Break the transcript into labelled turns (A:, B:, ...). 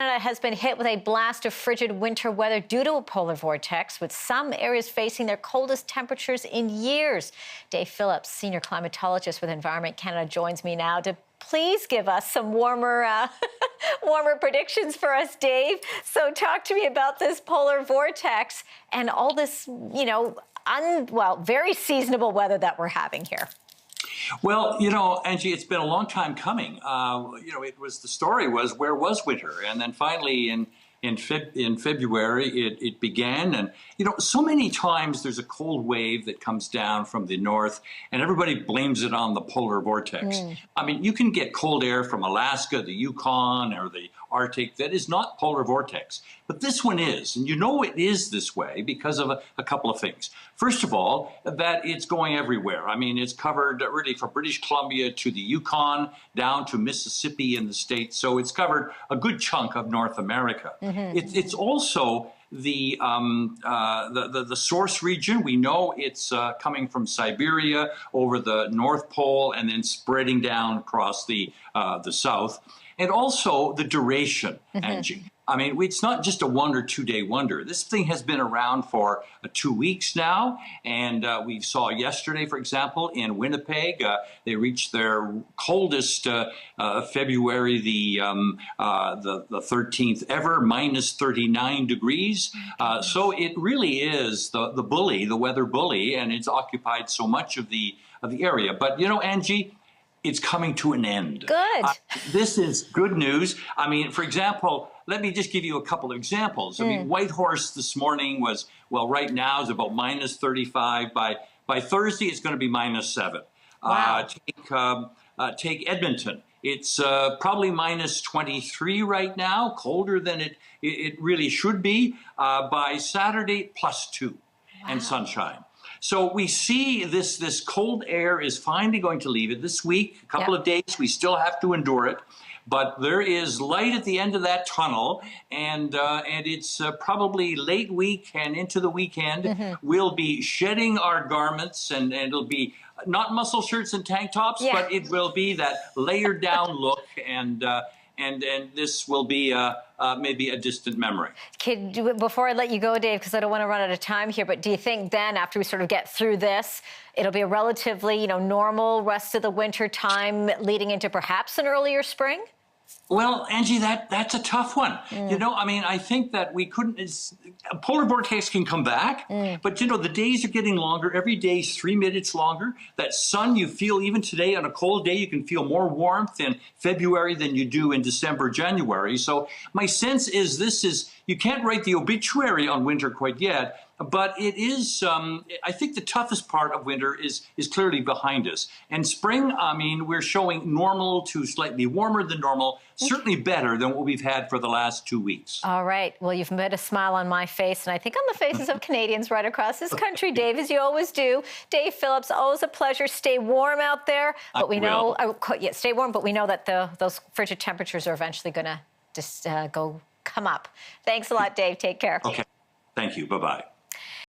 A: Canada has been hit with a blast of frigid winter weather due to a polar vortex, with some areas facing their coldest temperatures in years. Dave Phillips, senior climatologist with Environment Canada, joins me now to please give us some warmer predictions for us, Dave. So talk to me about this polar vortex and all this, very seasonable weather that we're having here.
B: Well, Angie, it's been a long time coming. The story was, where was winter? And then finally in February it began. And so many times there's a cold wave that comes down from the north, and everybody blames it on the polar vortex. I mean, you can get cold air from Alaska, the Yukon, or the Arctic that is not polar vortex, but this one is. And it is this way because of a couple of things. First of all, that it's going everywhere. I mean, it's covered really from British Columbia to the Yukon down to Mississippi in the States. So it's covered a good chunk of North America. It's also the source region. We know it's coming from Siberia over the North Pole and then spreading down across the south. And also the duration, Angie. I mean, it's not just a 1 or 2 day wonder. This thing has been around for 2 weeks now. And we saw yesterday, for example, in Winnipeg, they reached their coldest February, the 13th ever, minus 39 degrees. So it really is the bully, the weather bully, and it's occupied so much of the area. But, Angie, it's coming to an end.
A: Good.
B: This is good news. I mean, for example, let me just give you a couple of examples. I mean, Whitehorse this morning was, right now is about minus 35. By Thursday, it's going to be minus 7.
A: Wow.
B: Take Edmonton. It's probably minus 23 right now, colder than it really should be. By Saturday, plus 2 and sunshine. So we see this cold air is finally going to leave it this week. A couple of days, we still have to endure it. But there is light at the end of that tunnel, and it's probably late week and into the weekend. We'll be shedding our garments, and it'll be not muscle shirts and tank tops, but it will be that layered down look, and this will be maybe a distant memory.
A: Before I let you go, Dave, because I don't want to run out of time here, but do you think then, after we sort of get through this, it'll be a relatively, normal rest of the winter time leading into perhaps an earlier spring?
B: Well, Angie, that's a tough one. I mean, I think that we couldn't. A polar vortex can come back, but the days are getting longer. Every day is 3 minutes longer. That sun, you feel even today on a cold day, you can feel more warmth in February than you do in December, January. So my sense is you can't write the obituary on winter quite yet. But it is, I think the toughest part of winter is clearly behind us. And spring, I mean, we're showing normal to slightly warmer than normal, certainly better than what we've had for the last 2 weeks.
A: All right. Well, you've made a smile on my face, and I think on the faces of Canadians right across this country, Dave, as you always do. Dave Phillips, always a pleasure. Stay warm out there. But we know, stay warm, but we know that those frigid temperatures are eventually going to just come up. Thanks a lot, Dave. Take care.
B: Okay. Thank you. Bye-bye.